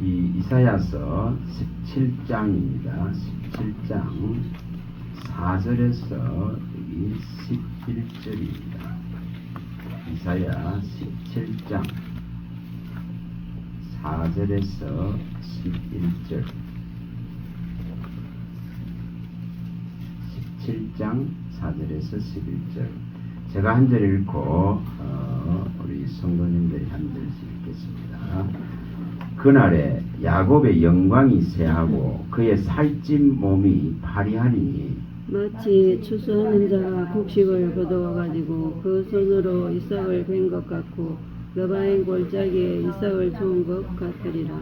이사야서 17장입니다. 17장 4절에서 11절입니다. 이사야 17장 4절에서 11절. 17장 4절에서 11절. 제가 한 절 읽고 우리 성도님들이 한 절씩 읽겠습니다. 그날에 야곱의 영광이 새하고 그의 살찐 몸이 파리하니 마치 추수하는 자가 곡식을 거두어가지고 그 손으로 이삭을 벤 것 같고 러바인 골짜기에 이삭을 주운 것 같으리라.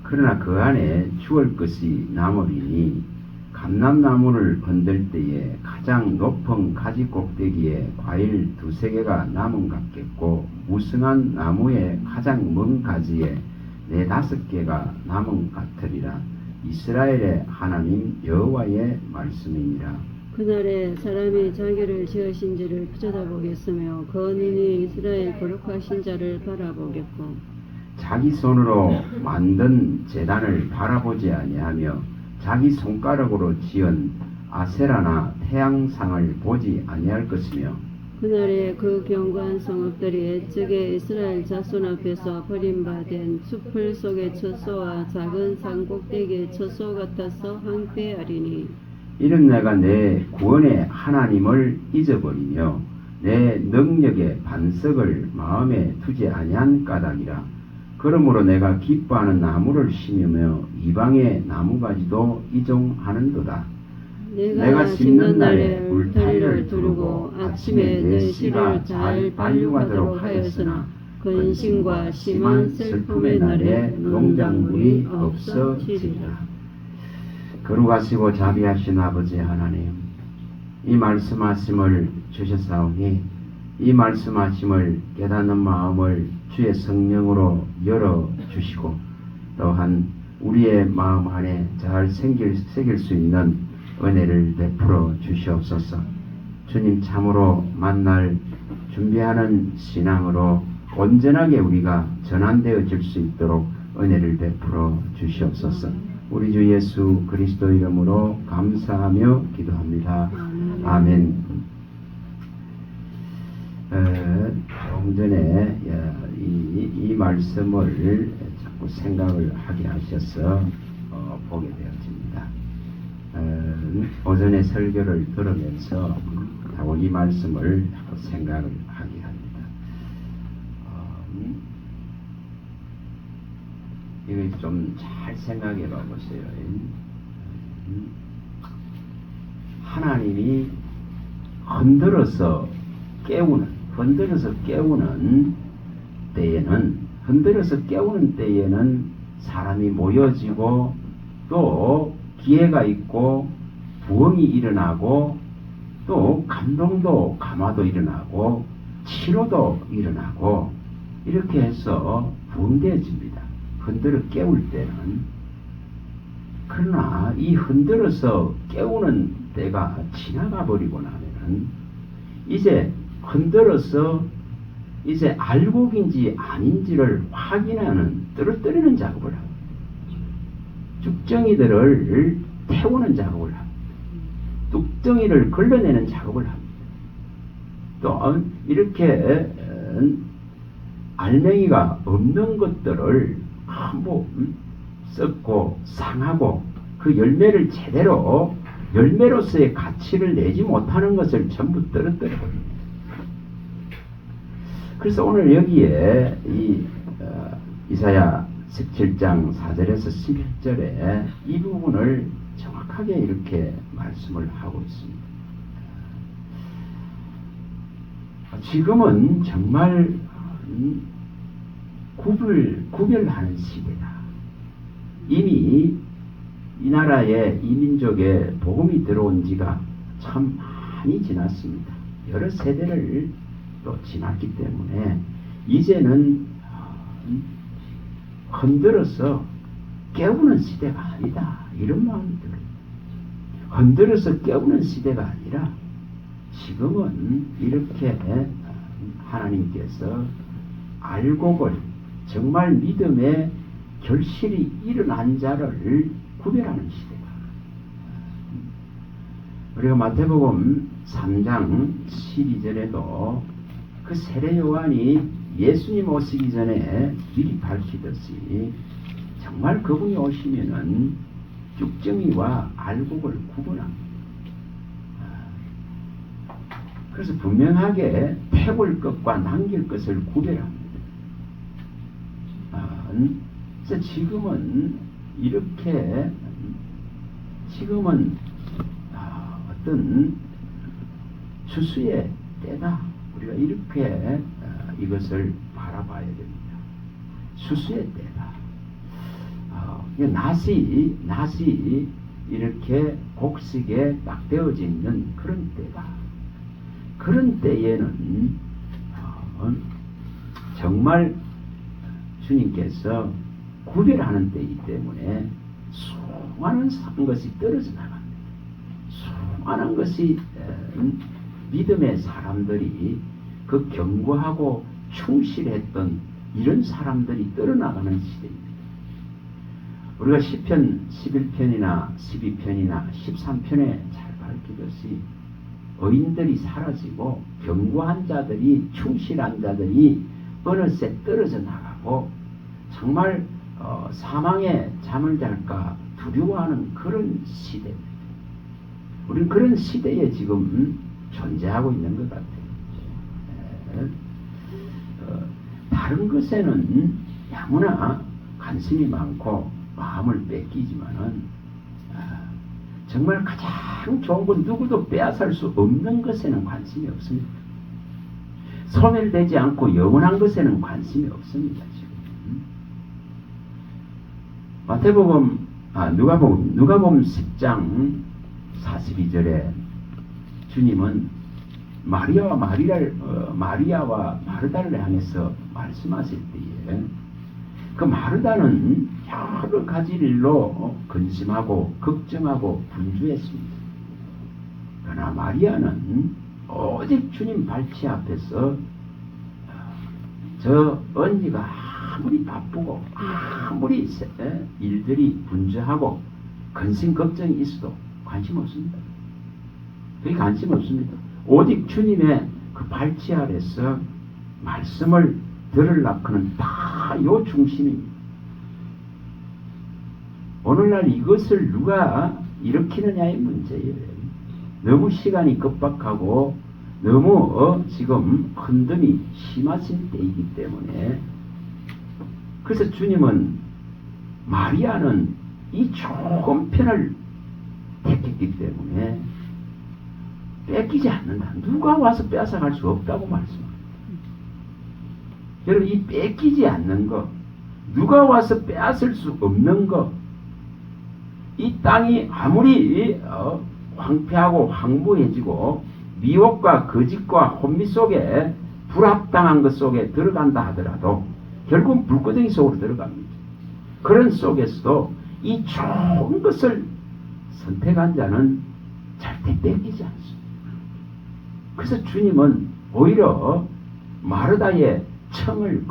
그러나 그 안에 주을 것이 남으리니 감람나무를 건들 때에 가장 높은 가지 꼭대기에 과일 2-3개가 남은 같겠고 무성한 나무의 가장 먼 가지에 4-5개가 남은 같으리라. 이스라엘의 하나님 여호와의 말씀이니라. 그날에 사람이 자기를 지으신지를 쳐다보겠으며 그 눈이 이스라엘 거룩하신 자를 바라보겠고 자기 손으로 만든 제단을 바라보지 아니하며 자기 손가락으로 지은 아세라나 태양상을 보지 아니할 것이며 그날에 그 견고한 성읍들이 애적에 이스라엘 자손 앞에서 버림받은 숲을 속의 처소와 작은 산 꼭대기의 처소 같아서 황폐하리니 이는 내가 내 구원의 하나님을 잊어버리며 내 능력의 반석을 마음에 두지 아니한 까닭이라. 그러므로 내가 기뻐하는 나무를 심으며 이방의 나무가지도 이종하는도다. 내가 심는 날에 울타리를 두르고 아침에 내 씨가 잘 발육하도록 하였으나 근심과 심한 슬픔의 날에 농작물이 없어지리라. 거룩하시고 자비하신 아버지 하나님, 이 말씀하심을 주셨사오니 이 말씀하심을 깨닫는 마음을 주의 성령으로 열어주시고 또한 우리의 마음 안에 잘 새길 수 있는 은혜를 베풀어 주시옵소서. 주님 참으로 만날 준비하는 신앙으로 온전하게 우리가 전환되어질 수 있도록 은혜를 베풀어 주시옵소서. 우리 주 예수 그리스도 이름으로 감사하며 기도합니다. 아멘. 조금 전에 이 말씀을 자꾸 생각을 하게 하셔서 보게 되었습니다. 오전에 설교를 들으면서 자꾸 이 말씀을 자꾸 생각을 하게 합니다. 이거 좀 잘 생각해 봐 보세요. 하나님이 흔들어서 깨우는 때에는 사람이 모여지고 또 기회가 있고 부흥이 일어나고 또 감동도 감화도 일어나고 치료도 일어나고 이렇게 해서 부흥되어집니다. 흔들어 깨울 때는. 그러나 이 흔들어서 깨우는 때가 지나가 버리고 나면은 이제 흔들어서 이제 알곡인지 아닌지를 확인하는 떨어뜨리는 작업을 하고 쭉정이들을 태우는 작업을 하고 뚝정이를 걸러내는 작업을 합니다. 또 이렇게 알맹이가 없는 것들을 한번 썩고 상하고 그 열매를 제대로 열매로서의 가치를 내지 못하는 것을 전부 떨어뜨려 버립니다. 그래서 오늘 여기에 이사야 17장 4절에서 11절에 이 부분을 정확하게 이렇게 말씀을 하고 있습니다. 지금은 정말 구별하는 시대다. 이미 이 나라에 이 민족에 복음이 들어온 지가 참 많이 지났습니다. 여러 세대를 또 지났기 때문에 이제는 흔들어서 깨우는 시대가 아니다. 이런 마음이 들어요. 흔들어서 깨우는 시대가 아니라 지금은 이렇게 하나님께서 알곡을 정말 믿음의 결실이 일어난 자를 구별하는 시대다. 우리가 마태복음 3장 12절에도 그 세례 요한이 예수님 오시기 전에 미리 밝히듯이 정말 그분이 오시면은 쭉정이와 알곡을 구분합니다. 그래서 분명하게 태울 것과 남길 것을 구별합니다. 그래서 지금은 이렇게 어떤 추수의 때다. 우리가 이렇게 이것을 바라봐야 됩니다. 추수의 때다. 낫이 이렇게 곡식에 딱 되어져 있는 그런 때다. 그런 때에는 정말 주님께서 구별하는 때이기 때문에 수많은 것이 떨어져 나갑니다. 수많은 것이 믿음의 사람들이 그 견고하고 충실했던 이런 사람들이 떨어나가는 시대입니다. 우리가 시편 11편이나 12편이나 13편에 잘 밝히듯이 의인들이 사라지고 견고한 자들이 충실한 자들이 어느새 떨어져 나가고 정말 사망의 잠을 잘까 두려워하는 그런 시대입니다. 우리는 그런 시대에 지금 존재하고 있는 것 같아요. 다른 것에는 아무나 관심이 많고 마음을 뺏기지만은 정말 가장 좋은 건 누구도 빼앗을 수 없는 것에는 관심이 없습니다. 소멸되지 않고 영원한 것에는 관심이 없습니다. 지금 누가복음 10장 42절에 주님은 마리아와 마르다를 향해서 말씀하실 때에 그 마르다는 여러 가지 일로 근심하고 걱정하고 분주했습니다. 그러나 마리아는 오직 주님 발치 앞에서 저 언니가 아무리 바쁘고 아무리 일들이 분주하고 근심 걱정이 있어도 관심 없습니다. 그게 관심 없습니다. 오직 주님의 그 발치 아래서 말씀을 들으려고는 다 요 중심입니다. 오늘날 이것을 누가 일으키느냐의 문제예요. 너무 시간이 급박하고 너무 지금 흔듦이 심하신 때이기 때문에 그래서 주님은 마리아는 이 좋은 편을 택했기 때문에 뺏기지 않는다. 누가 와서 뺏어갈 수 없다고 말씀합니다. 여러분 이 뺏기지 않는 것, 누가 와서 빼앗을 수 없는 것, 이 땅이 아무리 황폐하고 황무해지고 미혹과 거짓과 혼미 속에 불합당한 것 속에 들어간다 하더라도 결국 불구덩이 속으로 들어갑니다. 그런 속에서도 이 좋은 것을 선택한 자는 절대 뺏기지 않습니다. 그래서 주님은 오히려 마르다의 청을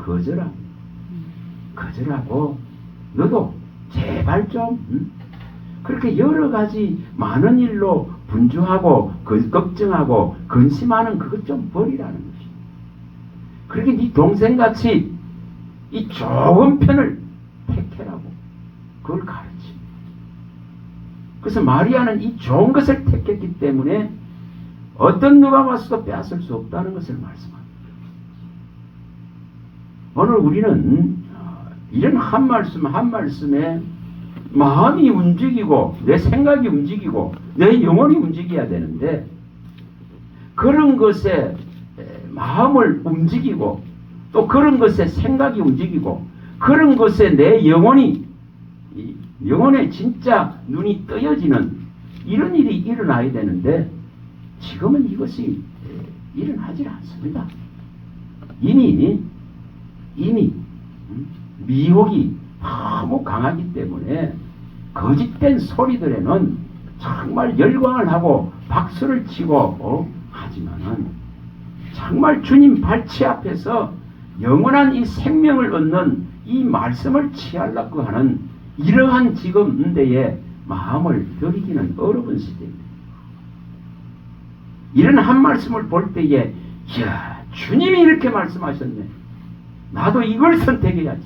거절하고 너도 제발 좀 그렇게 여러 가지 많은 일로 분주하고 걱정하고 근심하는 그것 좀 버리라는 것입니다. 그렇게 네 동생같이 이 좋은 편을 택해라고 그걸 가르칩니다. 그래서 마리아는 이 좋은 것을 택했기 때문에 어떤 누가 와서도 빼앗을 수 없다는 것을 말씀합니다. 오늘 우리는 이런 한 말씀에 마음이 움직이고 내 생각이 움직이고 내 영혼이 움직여야 되는데 그런 것에 마음을 움직이고 또 그런 것에 생각이 움직이고 그런 것에 내 영혼에 진짜 눈이 뜨여지는 이런 일이 일어나야 되는데 지금은 이것이 일어나지 않습니다. 이미 미혹이 너무 강하기 때문에 거짓된 소리들에는 정말 열광을 하고 박수를 치고 하지만은 정말 주님 발치 앞에서 영원한 이 생명을 얻는 이 말씀을 취하려고 하는 이러한 지금 데에 마음을 들이기는 어려운 시대입니다. 이런 한 말씀을 볼 때에 이야, 주님이 이렇게 말씀하셨네. 나도 이걸 선택해야지.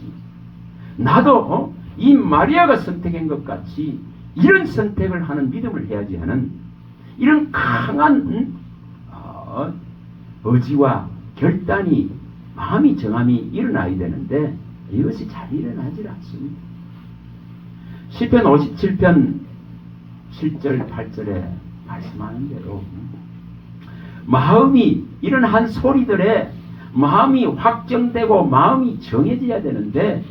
나도 이 마리아가 선택한 것 같이 이런 선택을 하는 믿음을 해야지 하는 이런 강한 의지와 결단이 마음이 정함이 일어나야 되는데 이것이 잘 일어나질 않습니다. 시편 57편 7절 8절에 말씀하는 대로 마음이 이런 한 소리들에 마음이 확정되고 마음이 정해져야 되는데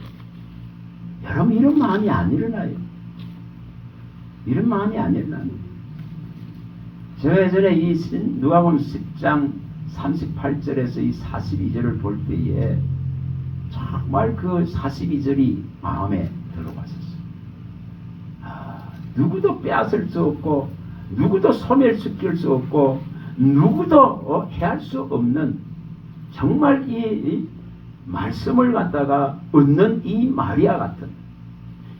여러분 이런 마음이 안 일어나요. 이런 마음이 안 일어나요. 제가 예전에 이 누가복음 10장 38절에서 이 42절을 볼 때에 정말 그 42절이 마음에 들어왔었어요. 누구도 빼앗을 수 없고 누구도 소멸시킬 수 없고 누구도 해할 수 없는 정말 이 말씀을 갖다가 얻는 이 마리아 같은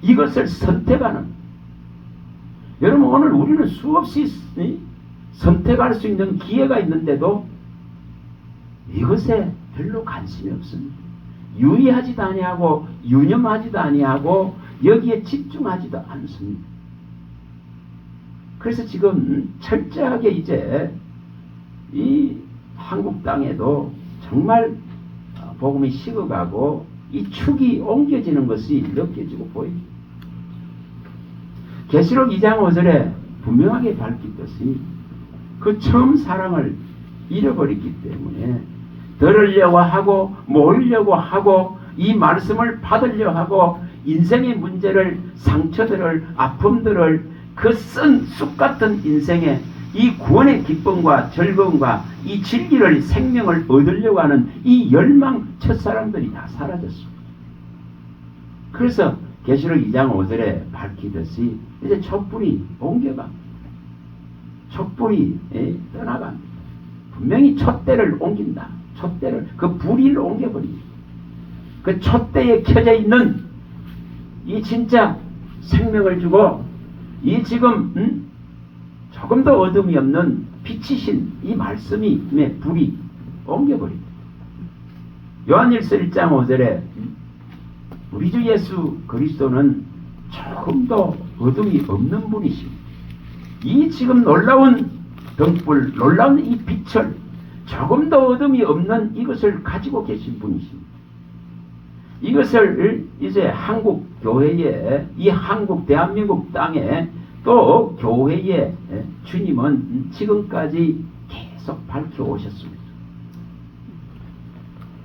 이것을 선택하는 여러분 오늘 우리는 수없이 선택할 수 있는 기회가 있는데도 이것에 별로 관심이 없습니다. 유의하지도 아니하고 유념하지도 아니하고 여기에 집중하지도 않습니다. 그래서 지금 철저하게 이제 이 한국 땅에도 정말 복음이 식어가고 이 축이 옮겨지는 것이 느껴지고 보입니다. 계시록 2장 5절에 분명하게 밝혔듯이 그 처음 사랑을 잃어버렸기 때문에 들으려고 하고 모으려고 하고 이 말씀을 받으려 하고 인생의 문제를 상처들을 아픔들을 그 쓴 쑥 같은 인생에 이 구원의 기쁨과 즐거움과 이 진리를 생명을 얻으려고 하는 이 열망 첫사랑들이 다 사라졌습니다. 그래서 계시록 2장 5절에 밝히듯이 이제 촛불이 옮겨갑니다. 촛불이 떠나갑니다. 분명히 촛대를 옮긴다. 촛대를 그 불을 옮겨버립니다. 그 촛대에 켜져 있는 이 진짜 생명을 주고 이 지금 조금도 어둠이 없는 빛이신 이 말씀이 불이 옮겨버립니다. 요한일서 1장 5절에 우리 주 예수 그리스도는 조금도 어둠이 없는 분이십니다. 이 지금 놀라운 등불, 놀라운 이 빛을 조금도 어둠이 없는 이것을 가지고 계신 분이십니다. 이것을 이제 한국 교회에 이 한국 대한민국 땅에 또 교회에 주님은 지금까지 계속 밝혀오셨습니다.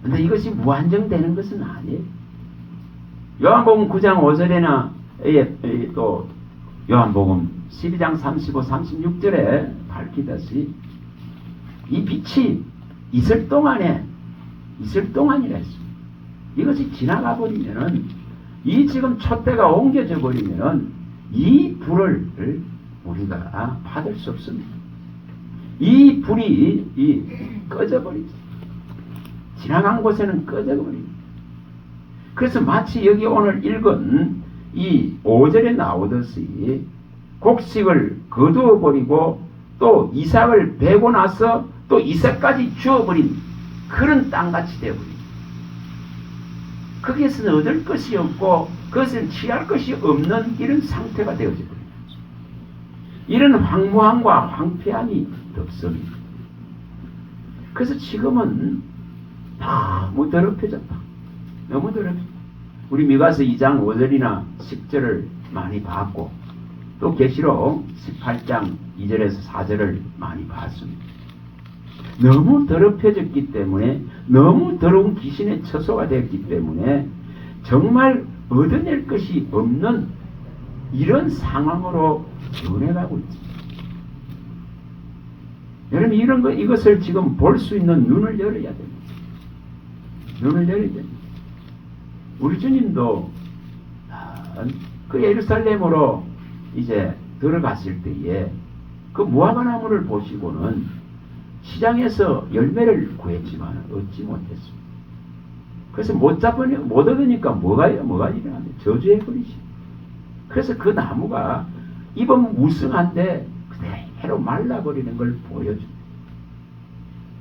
그런데 이것이 무한정되는 것은 아니에요. 요한복음 9장 5절에나 또 요한복음 12장 35, 36절에 밝히듯이 이 빛이 있을 동안이라 했습니다. 이것이 지나가 버리면은 이 지금 촛대가 옮겨져 버리면은 이 불을 우리가 받을 수 없습니다. 이 불이 꺼져 버립니다. 지나간 곳에는 꺼져 버립니다. 그래서 마치 여기 오늘 읽은 이 5절에 나오듯이 곡식을 거두어 버리고 또 이삭을 베고 나서 또 이삭까지 주어버린 그런 땅같이 되어버립니다. 거기에서는 얻을 것이 없고 그것은 취할 것이 없는 이런 상태가 되어져 버립니다. 이런 황무함과 황폐함이 없습니다. 그래서 지금은 너무 더럽혀졌다. 너무 더럽혀졌다. 우리 미가서 2장 5절이나 10절을 많이 봤고 또 계시록 18장 2절에서 4절을 많이 봤습니다. 너무 더럽혀졌기 때문에 너무 더러운 귀신의 처소가 되었기 때문에 정말 얻어낼 것이 없는 이런 상황으로 변해가고 있습니다. 여러분 이것을 지금 볼 수 있는 눈을 열어야 됩니다. 눈을 열어야 됩니다. 우리 주님도 그 예루살렘으로 이제 들어갔을 때에 그 무화과 나무를 보시고는 시장에서 열매를 구했지만 얻지 못했습니다. 그래서 못 얻으니까 뭐가 일어나냐. 저주해버리지. 그래서 그 나무가 입은 무성한데 그대로 말라버리는 걸 보여줍니다.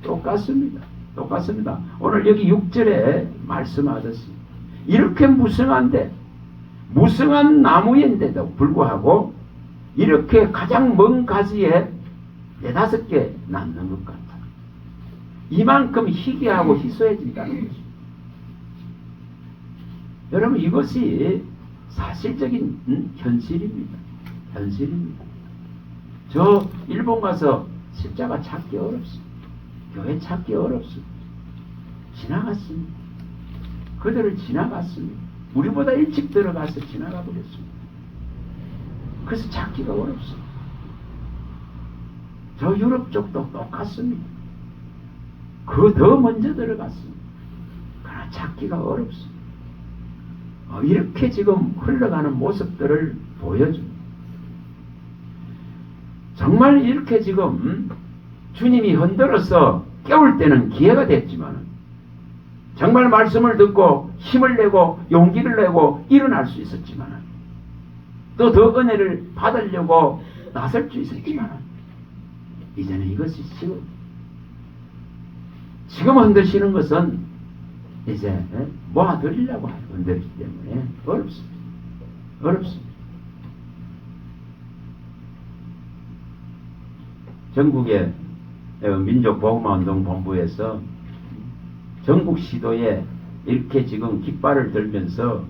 똑같습니다. 오늘 여기 6절에 말씀하듯이 이렇게 무성한데, 무성한 나무인데도 불구하고 이렇게 가장 먼 가지에 4-5개 남는 것 같아. 이만큼 희귀하고 희소해진다는 거죠. 여러분, 이것이 사실적인 현실입니다. 저 일본 가서 십자가 찾기 어렵습니다. 교회 찾기 어렵습니다. 지나갔습니다. 그들을 지나갔습니다. 우리보다 일찍 들어가서 지나가 버렸습니다. 그래서 찾기가 어렵습니다. 저 유럽 쪽도 똑같습니다. 그 더 먼저 들어갔습니다. 그러나 찾기가 어렵습니다. 이렇게 지금 흘러가는 모습들을 보여줍니다. 정말 이렇게 지금 주님이 흔들어서 깨울 때는 기회가 됐지만, 정말 말씀을 듣고 힘을 내고 용기를 내고 일어날 수 있었지만, 또 더 은혜를 받으려고 나설 수 있었지만, 이제는 이것이 지금 흔드시는 것은 이제 모아드리려고 흔들기 때문에 어렵습니다. 전국의 민족복음운동본부에서 전국 시도에 이렇게 지금 깃발을 들면서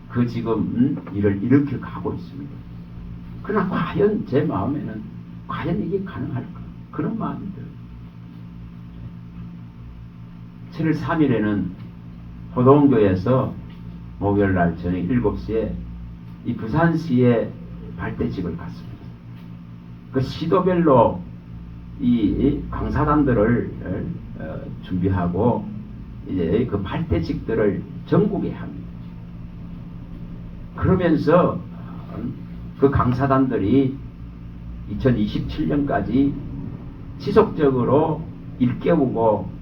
그 지금 일을 이렇게 가고 있습니다. 그러나 과연 제 마음에는 과연 이게 가능할까? 그런 마음이 들어요. 7월 3일에는 호동교에서 목요일날 저녁 7시에 이 부산시의 발대집을 갔습니다. 그 시도별로 이 강사단들을 준비하고 이제 그 발대직들을 전국에 합니다. 그러면서 그 강사단들이 2027년까지 지속적으로 일깨우고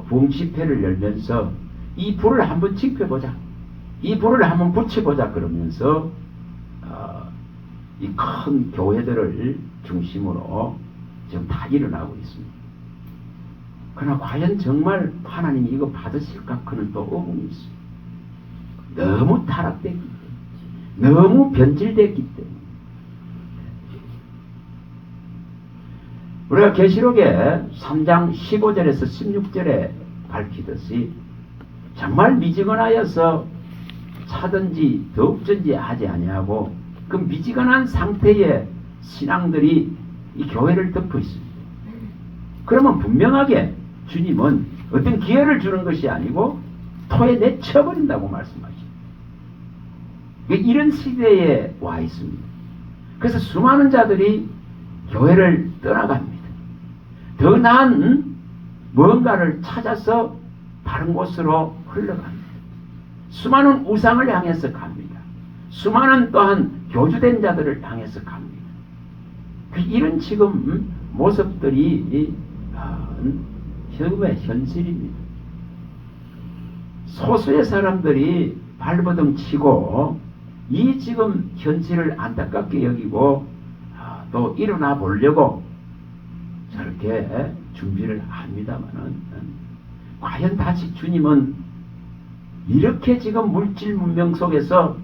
부흥 집회를 열면서 이 불을 한번 지펴보자, 이 불을 한번 붙여보자 그러면서 이 큰 교회들을 중심으로 지금 다 일어나고 있습니다. 그러나 과연 정말 하나님이 이거 받으실까? 그는 또 의문이 있습니다. 너무 타락됐기 때문에, 너무 변질됐기 때문에. 우리가 계시록에 3장 15절에서 16절에 밝히듯이 정말 미지근하여서 차든지 더욱든지 하지 아니하고 그 미지근한 상태의 신앙들이 이 교회를 덮고 있습니다. 그러면 분명하게 주님은 어떤 기회를 주는 것이 아니고 토에 내쳐버린다고 말씀하십니다. 이런 시대에 와 있습니다. 그래서 수많은 자들이 교회를 떠나갑니다. 더 나은 뭔가를 찾아서 다른 곳으로 흘러갑니다. 수많은 우상을 향해서 갑니다. 수많은 또한 교주된 자들을 향해서 갑니다. 이런 지금 모습들이 지금의 현실입니다. 소수의 사람들이 발버둥 치고 이 지금 현실을 안타깝게 여기고 또 일어나 보려고 저렇게 준비를 합니다만은 과연 다시 주님은 이렇게 지금 물질 문명 속에서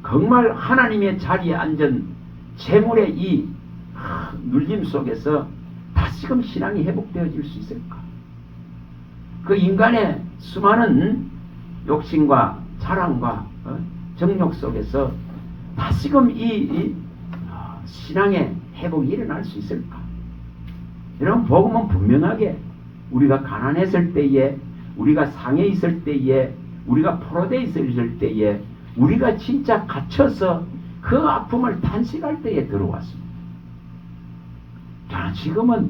정말 하나님의 자리에 앉은 재물의 이 눌림 속에서 다시금 신앙이 회복되어질 수 있을까? 그 인간의 수많은 욕심과 자랑과 정욕 속에서 다시금 이 신앙의 회복이 일어날 수 있을까? 여러분, 복음은 분명하게 우리가 가난했을 때에, 우리가 상해 있을 때에, 우리가 포로되어 있을 때에, 우리가 진짜 갇혀서 그 아픔을 탄식할 때에 들어왔습니다. 자, 지금은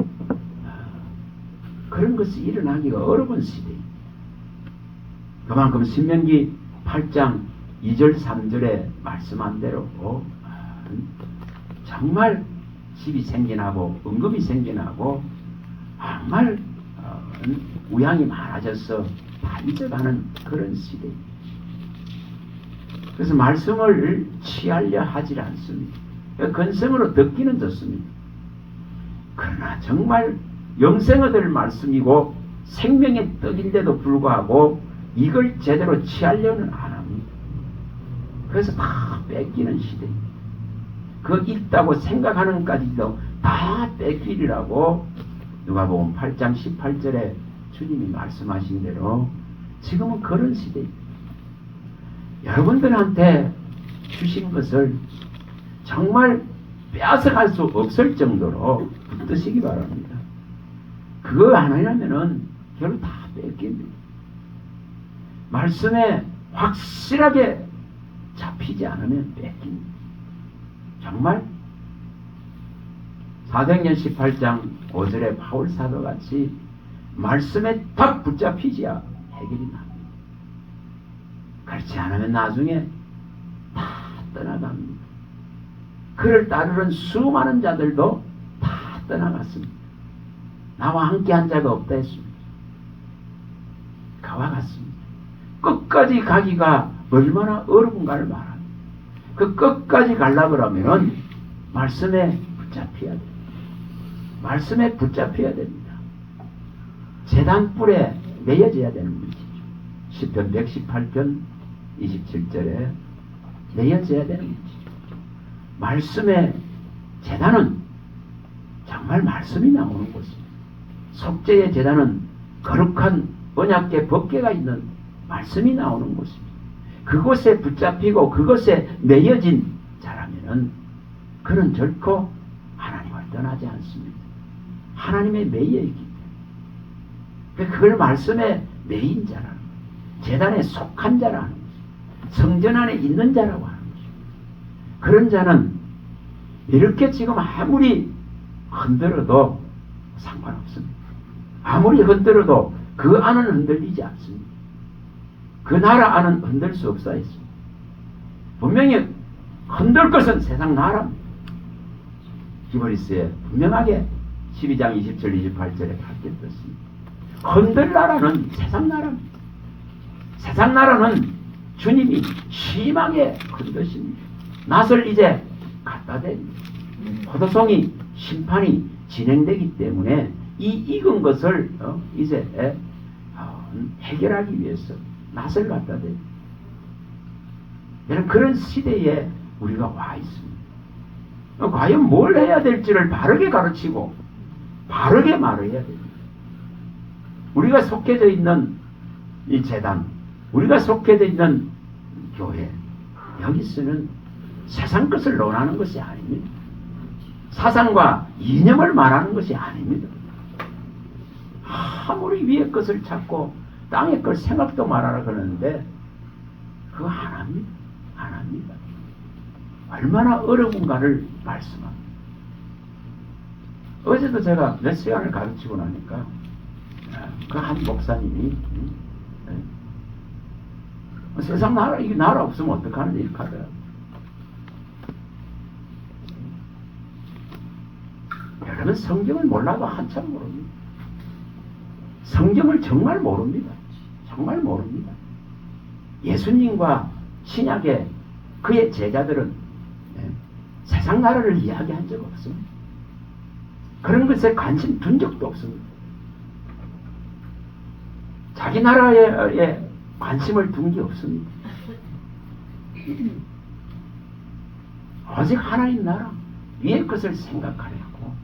그런 것이 일어나기가 어려운 시대입니다. 그만큼 신명기 8장 2절 3절에 말씀한 대로 정말 집이 생겨나고 은금이 생겨나고 정말 우양이 많아져서 잊어가는 그런 시대. 그래서 말씀을 취하려 하지 않습니다. 건성으로 듣기는 좋습니다. 그러나 정말 영생 얻을 말씀이고 생명의 떡인데도 불구하고 이걸 제대로 취하려는 안 합니다. 그래서 다 뺏기는 시대. 그 있다고 생각하는 것까지도 다 뺏기리라고 누가복음 8장 18절에 주님이 말씀하신 대로 지금은 그런 시대입니다. 여러분들한테 주신 것을 정말 빼앗아갈 수 없을 정도로 붙드시기 바랍니다. 그거 안 하려면은 결국 다 뺏깁니다. 말씀에 확실하게 잡히지 않으면 뺏깁니다. 정말 사도행전 18장 5절에 바울 사도같이 말씀에 딱 붙잡히지야 해결이 납니다. 그렇지 않으면 나중에 다 떠나갑니다. 그를 따르는 수많은 자들도 다 떠나갔습니다. 나와 함께 한 자가 없다 했습니다. 그와 같습니다. 끝까지 가기가 얼마나 어려운가를 말합니다. 그 끝까지 가려고 그러면은 말씀에 붙잡혀야 됩니다. 말씀에 붙잡혀야 됩니다. 제단불에 매여져야 되는 문제죠. 시편 118편 27절에 매여져야 되는 문제죠. 말씀의 제단은 정말 말씀이 나오는 곳입니다. 속죄의 제단은 거룩한 언약궤 법궤가 있는 말씀이 나오는 곳입니다. 그곳에 붙잡히고 그것에 매여진 자라면은 그는 결코 하나님을 떠나지 않습니다. 하나님의 매여있기 때문에 그걸 말씀에 매인 자라는 거예요. 제단에 속한 자라는 거죠. 성전 안에 있는 자라고 하는 거죠. 그런 자는 이렇게 지금 아무리 흔들어도 상관없습니다. 아무리 흔들어도 그 안은 흔들리지 않습니다. 그 나라 안은 흔들 수 없어 있습니다. 분명히 흔들 것은 세상 나라입니다. 히브리서에 분명하게 12장 27, 28절에 밝혔습니다. 흔들 나라는 세상 나라입니다. 세상 나라는 주님이 심하게 흔드십니다. 낫을 이제 갖다 댑니다. 포도송이 심판이 진행되기 때문에 이 익은 것을 이제 해결하기 위해서 낫을 갖다 댑니다. 그런 시대에 우리가 와 있습니다. 과연 뭘 해야 될지를 바르게 가르치고 바르게 말해야 됩니다. 우리가 속해져 있는 이 재단, 우리가 속해져 있는 교회, 여기서는 세상 것을 논하는 것이 아닙니다. 사상과 이념을 말하는 것이 아닙니다. 아무리 위의 것을 찾고 땅의 걸 생각도 말하라 그러는데 그거 안 합니다. 안 합니다. 얼마나 어려운가를 말씀합니다. 어제도 제가 몇 시간을 가르치고 나니까 그 한 목사님이 세상 나라, 이게 나라 없으면 어떡하는지 이렇게 하더라고요. 여러분 성경을 몰라도 한참 모릅니다. 성경을 정말 모릅니다. 정말 모릅니다. 예수님과 신약의 그의 제자들은 세상 나라를 이야기한 적 없습니다. 그런 것에 관심 둔 적도 없습니다. 자기 나라에 관심을 둔 게 없습니다. 오직 하나님 나라 위의 것을 생각하려고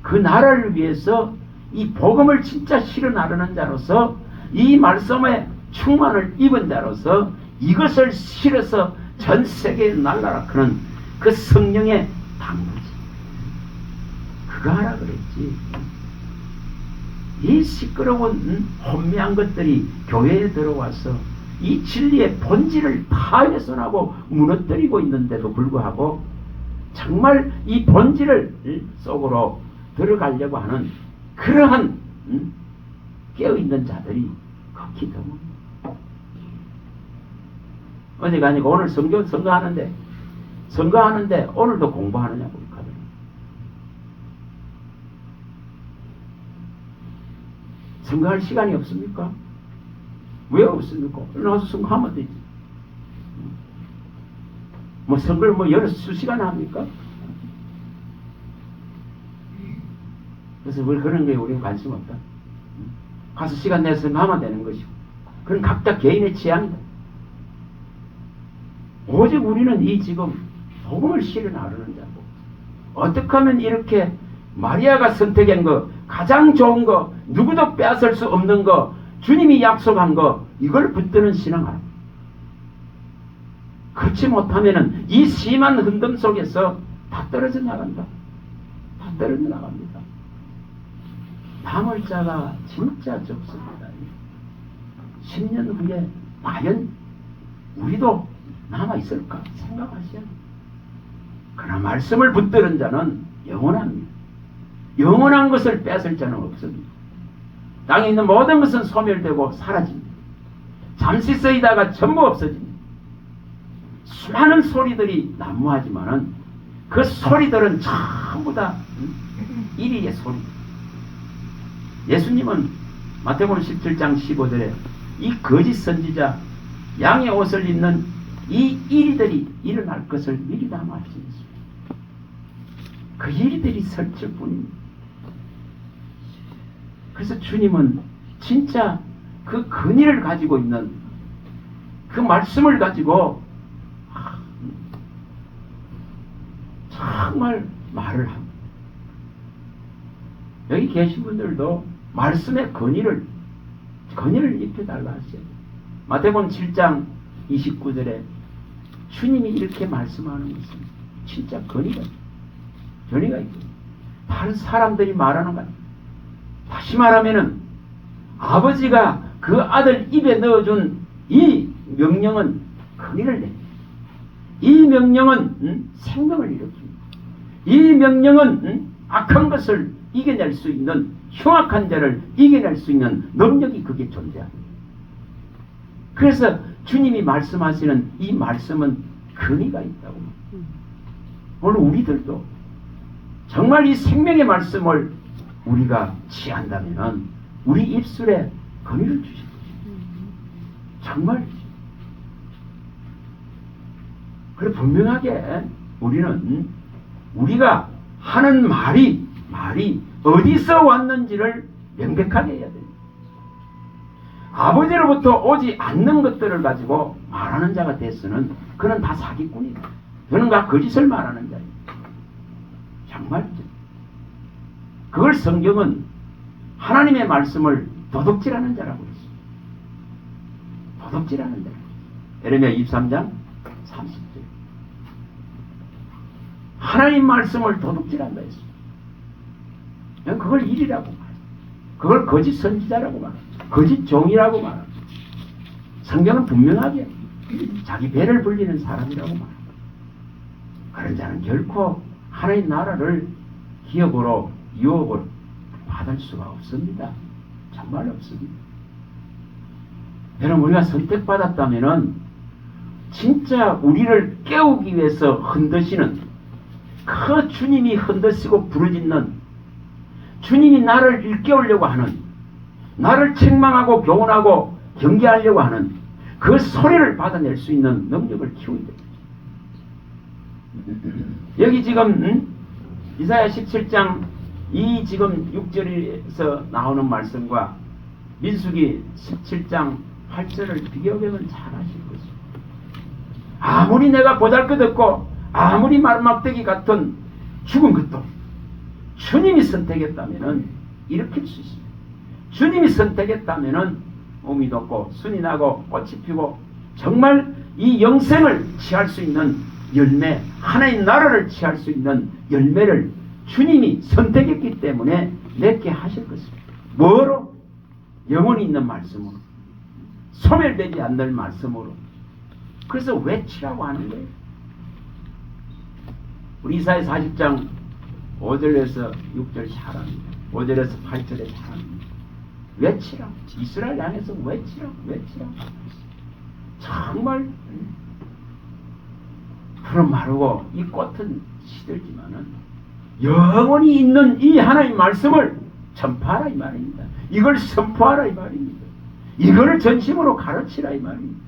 그 나라를 위해서 이 복음을 진짜 실어 나르는 자로서 이 말씀에 충만을 입은 자로서 이것을 실어서 전 세계에 날라라 그런 그 성령의 당부지. 그거 하라 그랬지. 이 시끄러운 혼미한 것들이 교회에 들어와서 이 진리의 본질을 다 훼손하고 무너뜨리고 있는데도 불구하고 정말 이 본질을 속으로 들어가려고 하는 그러한 깨어있는 자들이 극히 드뭅니다. 어제가 아니고 오늘 선거하는데 오늘도 공부하느냐고 하더라고요. 선거할 시간이 없습니까? 왜 없습니까? 나와서 선거하면 되지. 뭐 선거를 뭐 여러 수시간 합니까? 그래서 왜 그런 거에 우리는 관심 없다. 가서 시간 내서 선거하면 되는 것이고. 그건 각자 개인의 취향이다. 오직 우리는 이 지금 복음을 실어 나르는 자고, 어떻게 하면 이렇게 마리아가 선택한 거, 가장 좋은 거, 누구도 빼앗을 수 없는 거, 주님이 약속한 거, 이걸 붙드는 신앙을. 그렇지 못하면은 이 심한 흔듦 속에서 다 떨어져 나간다. 다 떨어져 나갑니다. 남을 자가 진짜 적습니다. 10년 후에 과연 우리도 남아있을까 생각하셔야 돼요. 그러나 말씀을 붙드는 자는 영원합니다. 영원한 것을 뺏을 자는 없습니다. 땅에 있는 모든 것은 소멸되고 사라집니다. 잠시 쓰이다가 전부 없어집니다. 수많은 소리들이 난무하지만은 그 소리들은 전부 다 이리의 소리. 예수님은 마태복음 17장 15절에 이 거짓 선지자, 양의 옷을 입는 이 이리들이 일어날 것을 미리 다 말씀했습니다. 그 이리들이 설칠 뿐입니다. 그래서 주님은 진짜 그 근의를 가지고 있는 그 말씀을 가지고 정말 말을 합니다. 여기 계신 분들도 말씀의 근의를 입혀달라 하셔요. 마태복음 7장 29절에 주님이 이렇게 말씀하는 것은 진짜 근의가 있고, 다른 사람들이 말하는 것. 다시 말하면은 아버지가 그 아들 입에 넣어준 이 명령은 근의를 냅니다. 이 명령은 생명을 일으킵니다. 이 명령은 악한 것을 이겨낼 수 있는, 흉악한 자를 이겨낼 수 있는 능력이 그게 존재합니다. 그래서 주님이 말씀하시는 이 말씀은 근의가 있다고. 오늘 우리들도 정말 이 생명의 말씀을 우리가 취한다면 우리 입술에 근의를 주실 것입니다. 정말. 그래 분명하게 우리는 우리가 하는 말이 어디서 왔는지를 명백하게 해야 됩니다. 아버지로부터 오지 않는 것들을 가지고 말하는 자가 됐으는 그는 다 사기꾼이다. 그는 다 거짓을 말하는 자입니다. 정말이죠. 그걸 성경은 하나님의 말씀을 도둑질하는 자라고 했습니다. 도둑질하는 자. 에레미야 23장 30절. 하나님 말씀을 도둑질한다 했습니다. 그걸 일이라고 말합니다. 그걸 거짓 선지자라고 말합니다. 거짓 종이라고 말합니다. 성경은 분명하게 자기 배를 불리는 사람이라고 말합니다. 그런 자는 결코 하나님 나라를 기업으로 유업을 받을 수가 없습니다. 정말 없습니다. 여러분 우리가 선택받았다면은 진짜 우리를 깨우기 위해서 흔드시는 그 주님이 흔드시고 부르짖는, 주님이 나를 일깨우려고 하는, 나를 책망하고 교훈하고 경계하려고 하는 그 소리를 받아낼 수 있는 능력을 키워야 됩니다. 여기 지금 이사야 17장 이 지금 6절에서 나오는 말씀과 민수기 17장 8절을 비교하면 잘 아실 것입니다. 아무리 내가 보잘것없고 아무리 말막대기 같은 죽은 것도 주님이 선택했다면 일으킬 수 있습니다. 주님이 선택했다면 몸이 돋고 순이 나고 꽃이 피고 정말 이 영생을 취할 수 있는 열매, 하나의 나라를 취할 수 있는 열매를 주님이 선택했기 때문에 맺게 하실 것입니다. 뭐로? 영원히 있는 말씀으로, 소멸되지 않는 말씀으로. 그래서 외치라고 하는 거예요. 우리 이사야 40장 5절에서 6절 잘합니다. 5절에서 8절에 잘합니다. 외치라. 이스라엘 향해서 외치라. 정말 푸른 마르고 이 꽃은 시들지만은 영원히 있는 이 하나님의 말씀을 전파하라 이 말입니다. 이걸 선포하라 이 말입니다. 이걸 전심으로 가르치라 이 말입니다.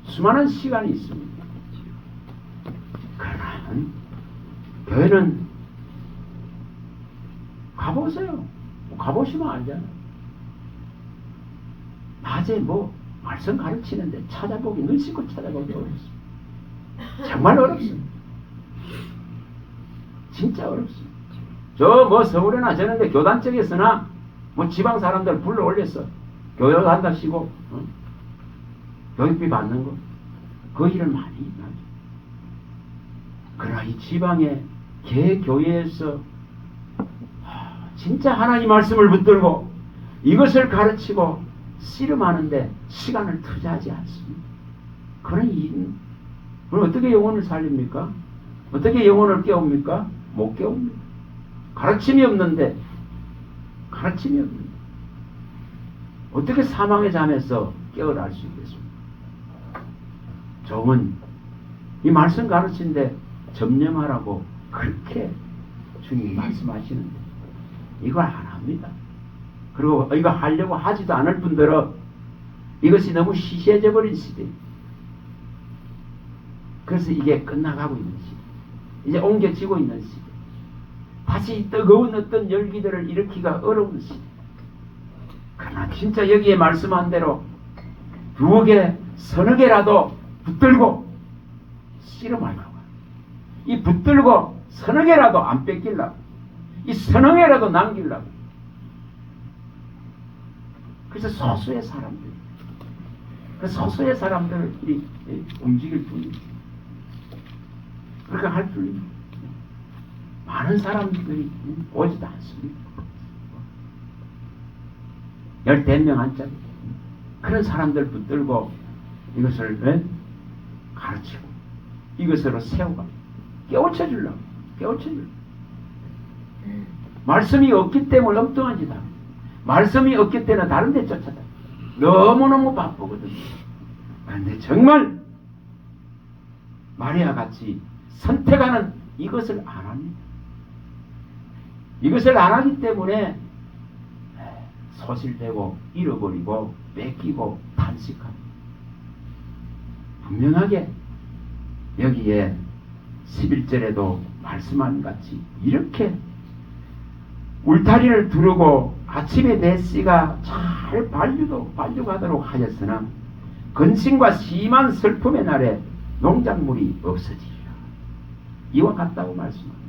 수많은 시간이 있습니다. 그러나 교회는 가보세요. 가보시면 알잖아요. 낮에 말씀 가르치는데 찾아보기, 눈 씻고 찾아보기 어렵습니다. 정말 어렵습니다. 진짜 어렵습니다. 서울에나 저런데 교단 쪽에서나 지방 사람들 불러 올렸어. 교육한답시고 교육비 받는 거. 그 일을 많이 하죠. 그러나 이 지방의 개교회에서 진짜 하나님 말씀을 붙들고 이것을 가르치고 씨름하는데 시간을 투자하지 않습니다. 그럼 어떻게 영혼을 살립니까? 어떻게 영혼을 깨웁니까? 못 깨웁니다. 가르침이 없는데 어떻게 사망의 잠에서 깨어날 수 있겠습니까? 종은 이 말씀 가르치는데 점령하라고 그렇게 주님 말씀하시는데 이걸 안 합니다. 그리고 이거 하려고 하지도 않을 뿐더러 이것이 너무 시시해져 버린 시대. 그래서 이게 끝나가고 있는 시대. 이제 옮겨지고 있는 시대. 다시 뜨거운 어떤 열기들을 일으키기가 어려운 시대. 그러나 진짜 여기에 말씀한 대로 두어 개, 서너 개라도 붙들고 씨름하려고. 이 붙들고 서너 개라도 안 뺏기려고. 이 서너 개라도 남기려고. 그래서 소수의 사람들. 그 소수의 사람들이 움직일 뿐입니다. 그렇게 할 뿐입니다. 많은 사람들이 오지도 않습니다. 10명 한짜리. 그런 사람들 붙들고 이것을 가르치고 이것으로 세우고 깨우쳐 주려고. 말씀이 없기 때문에 엉뚱한 짓 합니다. 말씀이 없기 때문에 다른 데 쫓아다. 너무너무 바쁘거든요. 그런데 정말 마리아 같이 선택하는 이것을 안 합니다. 이것을 안 하기 때문에 소실되고 잃어버리고 뺏기고 탄식합니다. 분명하게 여기에 11절에도 말씀한 같이 이렇게 울타리를 두르고 아침에 내 씨가 잘 반죽하도록 하였으나 근심과 심한 슬픔의 날에 농작물이 없어지리라. 이와 같다고 말씀합니다.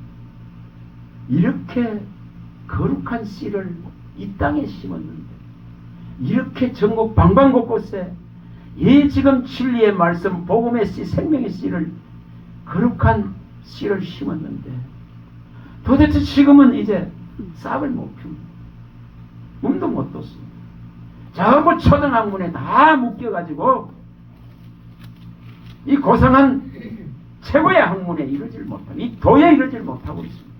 이렇게 거룩한 씨를 이 땅에 심었는데 이렇게 전국 방방곳곳에 이 지금 진리의 말씀 복음의 씨 생명의 씨를 거룩한 씨를 심었는데 도대체 지금은 이제 싹을 못 피웁니다. 몸도 못 뒀습니다. 전부 초등학문에 다 묶여가지고 이 고상한 최고의 학문에 이르질 못하고 이 도에 이르질 못하고 있습니다.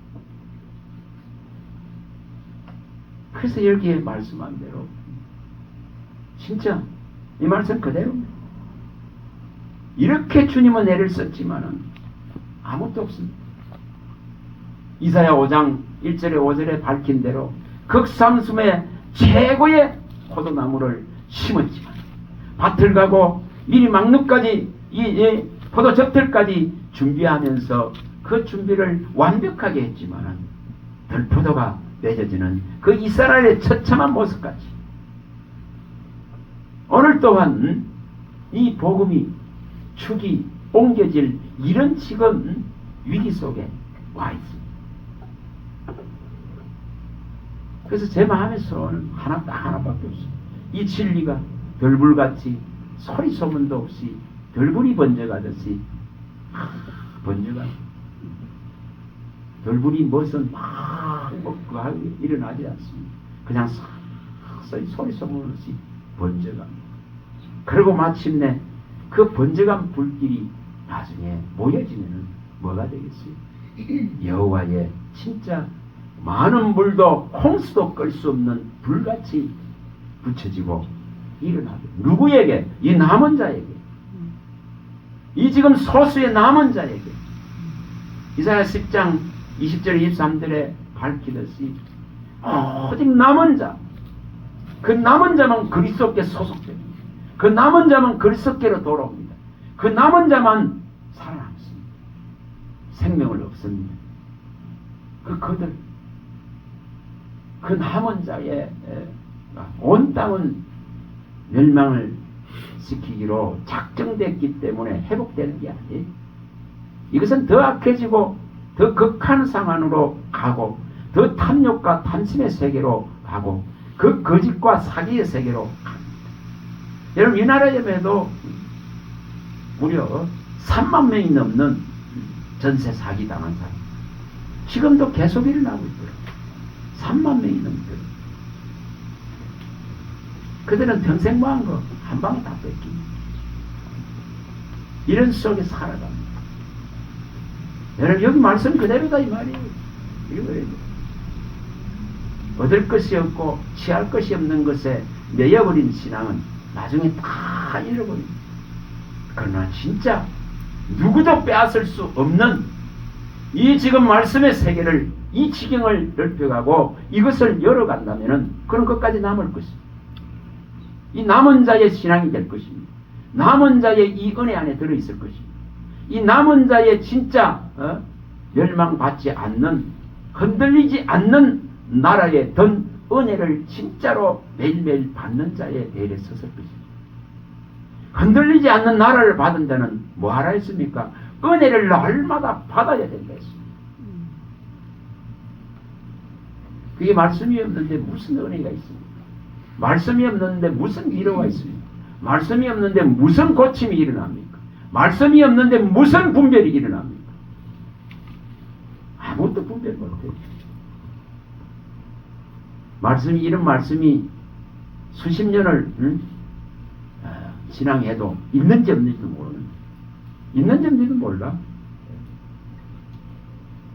그래서 여기에 말씀한 대로 진짜 이 말씀 그대로입니다. 이렇게 주님은 애를 썼지만은 아무것도 없습니다. 이사야 5장 1절에 5절에 밝힌 대로 극삼순의 최고의 포도나무를 심었지만 밭을 가고 미리 막루까지 이 포도 젖들까지 준비하면서 그 준비를 완벽하게 했지만은 들포도가 맺어지는 그 이스라엘의 처참한 모습까지 오늘 또한 이 복음이 축이 옮겨질 이런 지금 위기 속에 와 있습니다. 그래서 제 마음의 소원은 하나밖에 없어요. 이 진리가 들불같이 소리 소문도 없이 들불이 번져가듯이 번져가. 들불이 무슨 막 일어나지 않습니다. 그냥 싹 소리 소문 없이 번져갑니다. 그리고 마침내 그 번져간 불길이 나중에 모여지면은 뭐가 되겠어요? 여호와의 진짜 많은 물도 홍수도 끌 수 없는 불같이 붙여지고 일어나게. 누구에게? 이 남은 자에게. 이 지금 소수의 남은 자에게. 이사야 10장 20절 23절에 밝히듯이 오직 남은 자 그 남은 자만 그리스도께 소속됩니다. 그 남은 자만 그리스도께로 돌아옵니다. 그 남은 자만 살아남습니다. 생명을 얻습니다. 그들 그 남은 자의 온 땅은 멸망을 시키기로 작정됐기 때문에 회복되는 게 아니에요. 이것은 더 악해지고 더 극한 상황으로 가고 더 탐욕과 탐심의 세계로 가고 그 거짓과 사기의 세계로 갑니다. 여러분 이 나라에도 무려 3만 명이 넘는 전세 사기 당한 사람 지금도 계속 일어나고 있더라고요. 3만 명이 넘더라고요. 그들은 평생 모은 거 한 방에 다 뺏깁니다. 이런 속에 살아갑니다. 여러분 여기 말씀 그대로다 이 말이에요. 읽어야 돼. 얻을 것이 없고 취할 것이 없는 것에 매여버린 신앙은 나중에 다 잃어버립니다. 그러나 진짜 누구도 빼앗을 수 없는 이 지금 말씀의 세계를 이 지경을 넓혀가고 이것을 열어간다면 그런 것까지 남을 것입니다. 이 남은 자의 신앙이 될 것입니다. 남은 자의 이 은혜 안에 들어있을 것입니다. 이 남은 자의 진짜 멸망받지 않는 흔들리지 않는 나라의 던 은혜를 진짜로 매일매일 받는 자의 대열에 섰을 것입니다. 흔들리지 않는 나라를 받은 자는 뭐하라 했습니까? 은혜를 날마다 받아야 된다 했습니다. 그게 말씀이 없는데 무슨 은혜가 있습니까? 말씀이 없는데 무슨 위로가 있습니까? 말씀이 없는데 무슨 고침이 일어납니까? 말씀이 없는데 무슨 분별이 일어납니까? 아무것도 분별 못해요. 말씀이 이런 말씀이 수십 년을 신앙해도 있는지 없는지도 모르는 있는지 없는지도 몰라.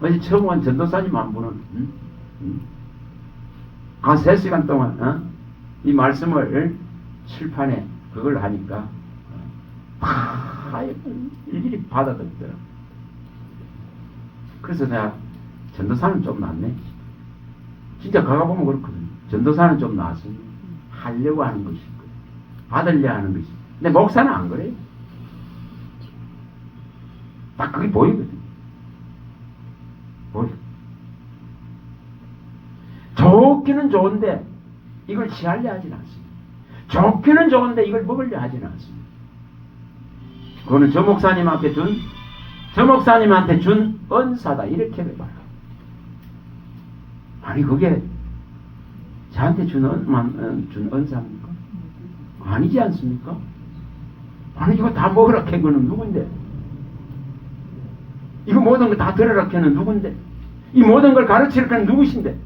어제 처음 온 전도사님 한 분은 한 3시간 동안 이 말씀을 칠판에 그걸 하니까 다 일일이 받아듣더라. 그래서 내가 전도사는 좀 낫네. 진짜 가가보면 그렇거든요. 전도사는 좀 나았습니다. 하려고 하는 것이 있고 받으려 하는 것이. 근데 목사는 안 그래요. 딱 그게 보이거든요. 보여. 좋기는 좋은데 이걸 취하려 하진 않습니다. 좋기는 좋은데 이걸 먹으려 하진 않습니다. 그거는 저 목사님한테 준 은사다 이렇게 봐요. 아니 그게 저한테 준 은사입니까? 아니지 않습니까? 아니 이거 다 먹으라 캐거는 누군데? 이거 모든 거 다 들으라 캐는 누군데? 이 모든 걸 가르치라 캐는 누구신데?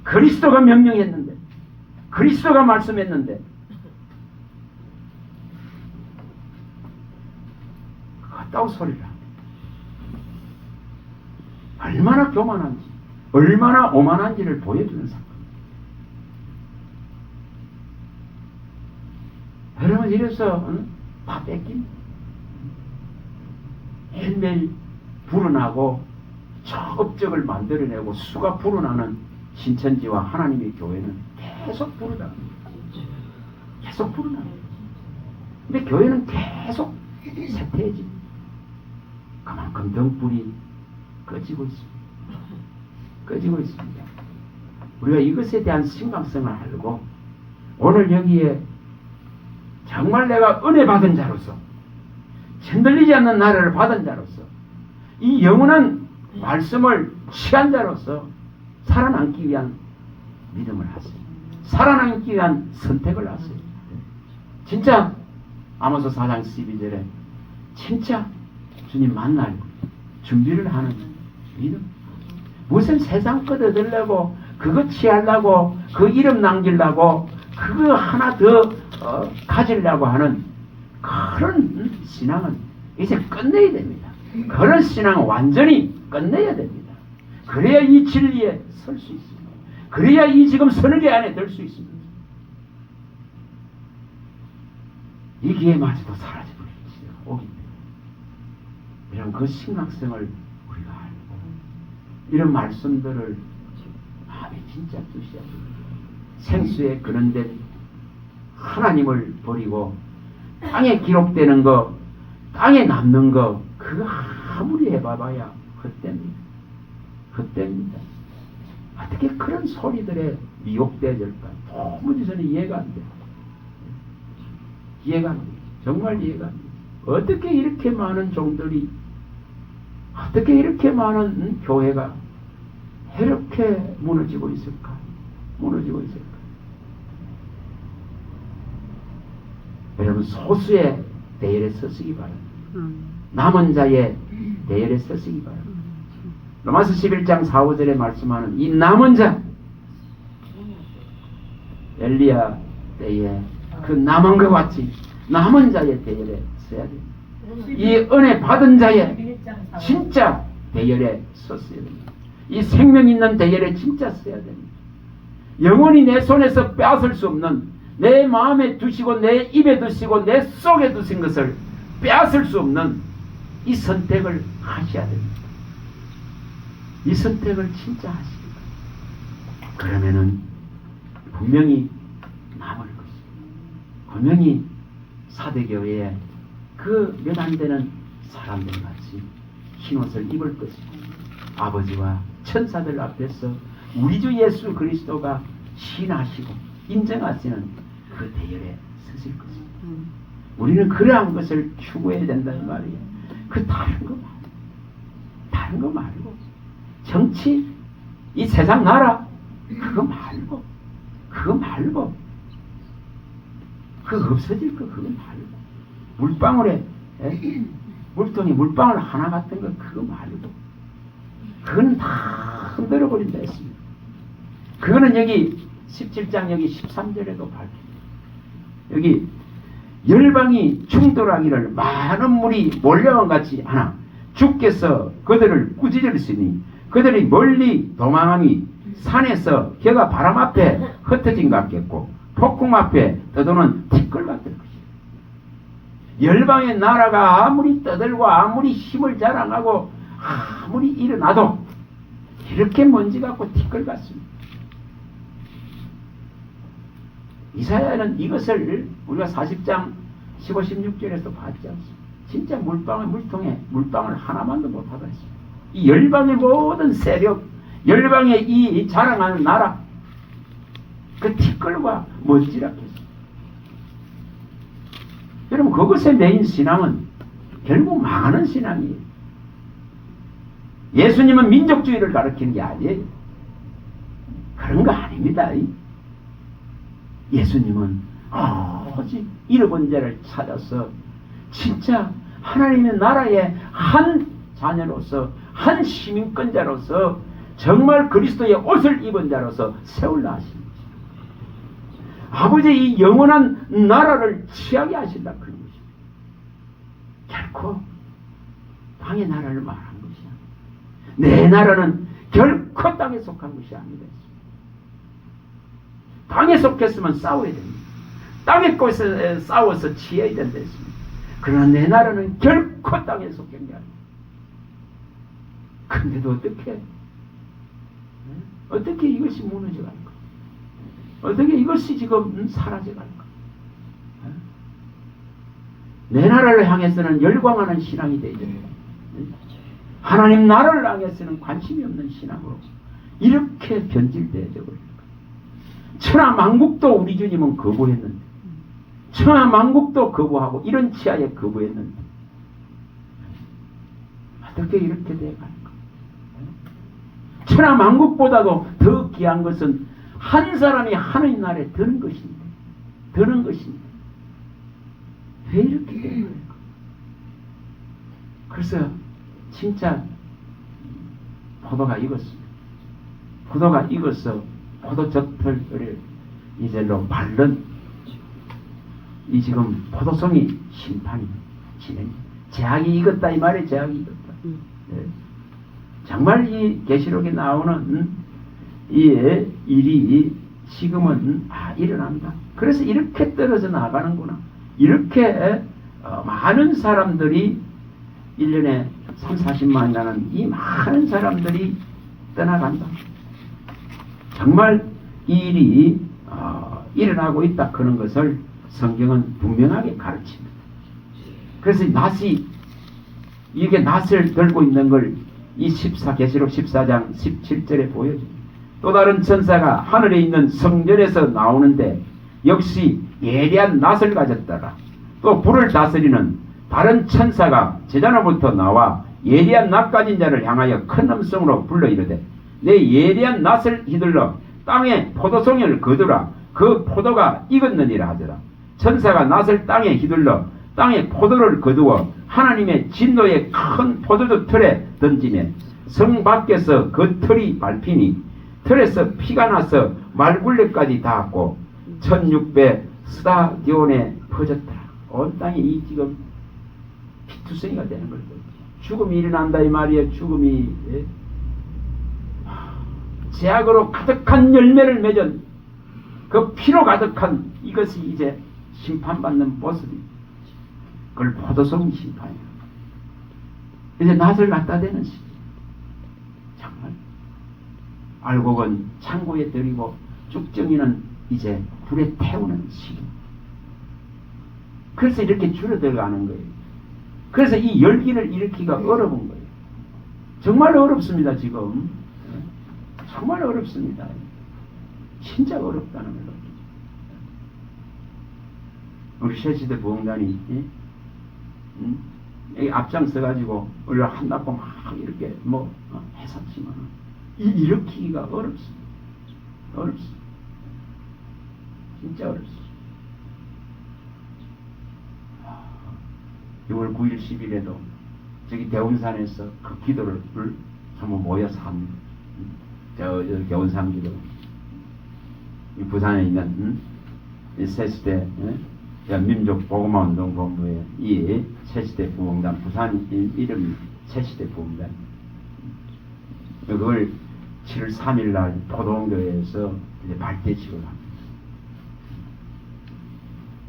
그리스도가 명령했는데 그리스도가 말씀했는데 그렇다고 소리를 합니다. 얼마나 교만한지 얼마나 오만한지를 보여주는 사건입니다. 여러분 이래서 다 뺏깁니다. 매일매일 불어나고 저 업적을 만들어내고 수가 불어나는 신천지와 하나님의 교회는 계속 불어납니다. 계속 불어납니다. 근데 교회는 계속 쇠퇴해집니다. 그만큼 등불이 꺼지고 있습니다. 꺼지고 있습니다. 우리가 이것에 대한 심각성을 알고 오늘 여기에 정말 내가 은혜 받은 자로서 흔들리지 않는 나라를 받은 자로서 이 영원한 말씀을 취한 자로서 살아남기 위한 믿음을 하세요. 살아남기 위한 선택을 하세요. 진짜 아모스 4장 12절에 진짜 주님 만날 준비를 하는 믿음. 무슨 세상 것 얻으려고 그거 취하려고 그 이름 남기려고 그거 하나 더 가지려고 하는 그런 신앙은 이제 끝내야 됩니다. 그런 신앙은 완전히 끝내야 됩니다. 그래야 이 진리에 설 수 있습니다. 그래야 이 지금 선의계 안에 들 수 있습니다. 이 기회마저도 사라져버릴 시대가 오기 때문에 이런 그 심각성을 우리가 알고 이런 말씀들을 마음에 진짜 드셔야 됩니다. 생수에 근원된 하나님을 버리고 땅에 기록되는 거, 땅에 남는 거, 그거 아무리 해봐봐야 헛됩니다. 헛됩니다. 어떻게 그런 소리들에 미혹되어질까? 도무지 저는 이해가 안 돼요. 이해가 안 돼요. 정말 이해가 안 돼요. 어떻게 이렇게 많은 종들이, 어떻게 이렇게 많은 교회가 이렇게 무너지고 있을까? 무너지고 있을까? 여러분, 소수의 대열에 서시기 바랍니다. 남은 자의 대열에 서시기 바랍니다. 로마서 11장 4, 5절에 말씀하는 이 남은 자, 엘리야 때에 그 남은 것 같이 남은 자의 대열에 서야 됩니다. 이 은혜 받은 자의 진짜 대열에 섰어야 됩니다. 이 생명 있는 대열에 진짜 서야 됩니다. 영원히 내 손에서 빼앗을 수 없는, 내 마음에 두시고 내 입에 두시고 내 속에 두신 것을 빼앗을 수 없는 이 선택을 하셔야 됩니다. 이 선택을 진짜 하십니다. 그러면은 분명히 남을 것입니다. 분명히 사대교회에 그 몇 안 되는 사람들 같이 흰옷을 입을 것이고, 아버지와 천사들 앞에서 우리 주 예수 그리스도가 신하시고 인정하시는 그 대열에 서실 것입니다. 우리는 그러한 것을 추구해야 된다는 말이에요. 그 다른 거 말고 정치, 이 세상 나라, 그거 말고 그거 없어질 거 그거 말고, 물방울에 물통에 물방울 하나 같은 거 그거 말고, 그거는 다 흔들어 버린다 했습니다. 그거는 여기 17장 여기 13절에도 밝힙니다. 여기 열방이 충돌하기를 많은 물이 몰려온 같이 하나 주께서 그들을 꾸짖으시니 그들이 멀리 도망하니 산에서 겨가 바람 앞에 흩어진 것 같겠고 폭풍 앞에 떠도는 티끌 같을 것이다. 열방의 나라가 아무리 떠들고 아무리 힘을 자랑하고 아무리 일어나도 이렇게 먼지 같고 티끌 같습니다. 이사야는 이것을 우리가 40장 15, 16절에서 봤지 않습니까? 진짜 물통에 물방울 하나만도 못하다 했습니다. 이 열방의 모든 세력, 열방의 이 자랑하는 나라, 그 티끌과 먼지라 했습니다. 여러분, 그것의 메인 신앙은 결국 망하는 신앙이에요. 예수님은 민족주의를 가르치는 게 아니에요. 그런 거 아닙니다. 예수님은 오직 잃어본 자를 찾아서 진짜 하나님의 나라의 한 자녀로서, 한 시민권자로서, 정말 그리스도의 옷을 입은 자로서 세울라 하십니다. 아버지의 이 영원한 나라를 취하게 하신다 그런 것입니다. 결코 땅의 나라를 말한 것이 아닙니다. 내 나라는 결코 땅에 속한 것이 아니다. 땅에 속했으면 싸워야 됩니다. 땅의 곳에 싸워서 취해야 된다 했습니다. 그러나 내 나라는 결코 땅에 속한 게 아닙니다. 근데도 어떻게 이것이 무너져갈까? 어떻게 이것이 지금 사라져갈까? 내 나라를 향해서는 열광하는 신앙이 되죠. 하나님 나라를 향해서는 관심이 없는 신앙으로 이렇게 변질되어져 버립니다. 천하만국도 우리 주님은 거부했는데, 천하만국도 거부하고 이런 치하에 거부했는데 어떻게 이렇게 돼갈까? 천하만국보다도 더 귀한 것은 한 사람이 하나님 나라에 드는 것인데 왜 이렇게 된 걸까? 그래서 진짜 포도가 익었습니다. 포도가 익어서 포도젓을 이제로 바른 이 지금 포도송이 심판이 진행. 제약이 익었다 이 말에 제약이 익었다. 네. 정말 이 계시록에 나오는 이 일이 지금은 일어난다. 그래서 이렇게 떨어져 나가는구나. 이렇게 많은 사람들이 1년에 3, 40만이라는 이 많은 사람들이 떠나간다. 정말 이 일이 일어나고 있다 그런 것을 성경은 분명하게 가르칩니다. 그래서 낫이 이게 낫을 들고 있는 걸 이 계시록 14장 17절에 보여줍니다. 또 다른 천사가 하늘에 있는 성전에서 나오는데 역시 예리한 낫을 가졌더라. 또 불을 다스리는 다른 천사가 제자로부터 나와 예리한 낫 가진 자를 향하여 큰 음성으로 불러 이르되 내 예리한 낫을 휘둘러 땅에 포도송이를 거두라. 그 포도가 익었느니라 하더라. 천사가 낫을 땅에 휘둘러 땅에 포도를 거두어 하나님의 진노의 큰 포도주 틀에 던지매 성 밖에서 그 틀이 밟히니 틀에서 피가 나서 말굴레까지 닿았고 1600 스타디온에 퍼졌더라. 온 땅에 이 지금 피투성이가 되는 거예요. 죽음이 일어난다 이 말이에요. 죽음이 제약으로 가득한 열매를 맺은 그 피로 가득한 이것이 이제 심판받는 모습입니다. 그걸 포도송 심판이에요. 이제 낫을 갖다 대는 시기. 정말 알고 본 창고에 들이고 쭉정이는 이제 불에 태우는 시기. 그래서 이렇게 줄어들어가는 거예요. 그래서 이 열기를 일으키기가 어려운 거예요. 정말 어렵습니다. 지금 정말 어렵습니다. 진짜 어렵다는 거예요. 우리 새시대 부흥단이 앞장서가지고 우리가 한다고 막 이렇게 해삼지만 일으키기가 어렵습니다. 어렵습니다. 진짜 어렵습니다. 6월 9일 10일에도 저기 대운산에서 그 기도를 전부 모여서 합니다. 저 대운산 기도. 이 부산에 있는 이 새시대 민족 복음운동 본부에 이 새시대 부흥단 부산 이름이 새시대 부흥단. 그걸 7월 3일 날 포동교회에서 이제 발대식을 합니다.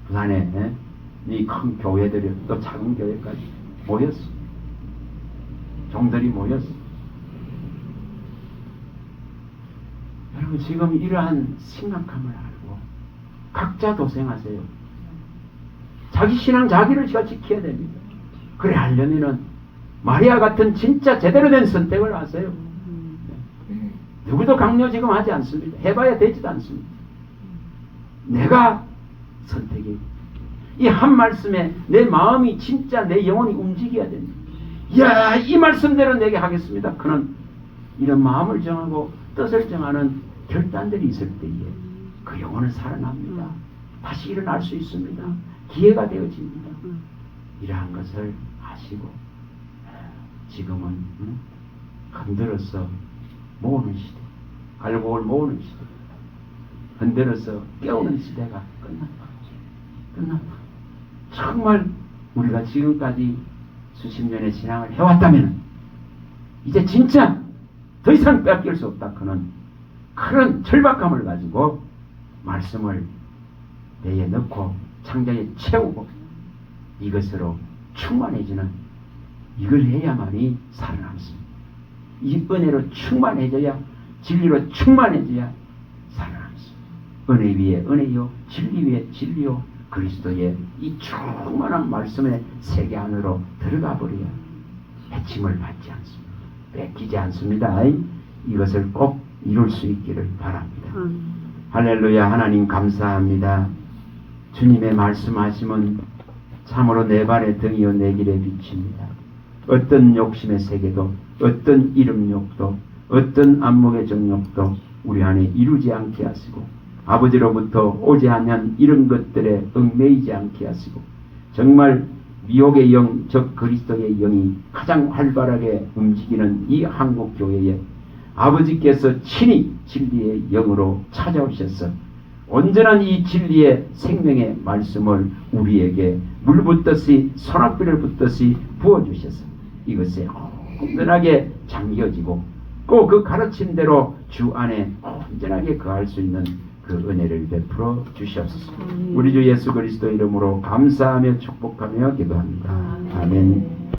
부산에 이 큰 교회들이 또 작은 교회까지 모였어. 종들이 모였어. 여러분 지금 이러한 심각함을 알고 각자 도생하세요. 자기 신앙 자기를 지켜야 됩니다. 그래 하려면은 마리아 같은 진짜 제대로 된 선택을 하세요. 누구도 강요 지금 하지 않습니다. 해봐야 되지도 않습니다. 내가 선택이 이 한 말씀에 내 마음이 진짜 내 영혼이 움직여야 됩니다. 이야 이 말씀대로 내게 하겠습니다. 그는 이런 마음을 정하고 뜻을 정하는 결단들이 있을 때에 그 영혼은 살아납니다. 다시 일어날 수 있습니다. 기회가 되어집니다. 이러한 것을 아시고 지금은 흔들어서 모으는 시대, 알곡을 모으는 시대, 흔들어서 깨우는 시대가 끝났다. 정말 우리가 지금까지 수십 년의 신앙을 해왔다면 이제 진짜 더 이상 뺏길 수 없다. 그런 절박감을 가지고 말씀을 내에 넣고 창자에 채우고 이것으로 충만해지는 이걸 해야만이 살아남습니다. 이 은혜로 충만해져야 진리로 충만해져야 살아남습니다. 은혜 위에 은혜요 진리 위에 진리요 그리스도의 이 충만한 말씀의 세계 안으로 들어가 버려야 해침을 받지 않습니다. 뺏기지 않습니다. 이것을 꼭 이룰 수 있기를 바랍니다. 할렐루야. 하나님 감사합니다. 주님의 말씀하심은 참으로 내 발의 등이요 내 길의 빛입니다. 어떤 욕심의 세계도 어떤 이름욕도 어떤 안목의 정욕도 우리 안에 이루지 않게 하시고 아버지로부터 오지 않은 이런 것들에 얽매이지 않게 하시고 정말 미혹의 영, 즉 그리스도의 영이 가장 활발하게 움직이는 이 한국교회에 아버지께서 친히 진리의 영으로 찾아오셔서 온전한 이 진리의 생명의 말씀을 우리에게 물 붓듯이 소낙비를 붓듯이 부어주셔서 이것에 온전하게 잠겨지고 꼭 그 가르침대로 주 안에 온전하게 거할 수 있는 그 은혜를 베풀어 주시옵소서. 우리 주 예수 그리스도 이름으로 감사하며 축복하며 기도합니다. 아멘.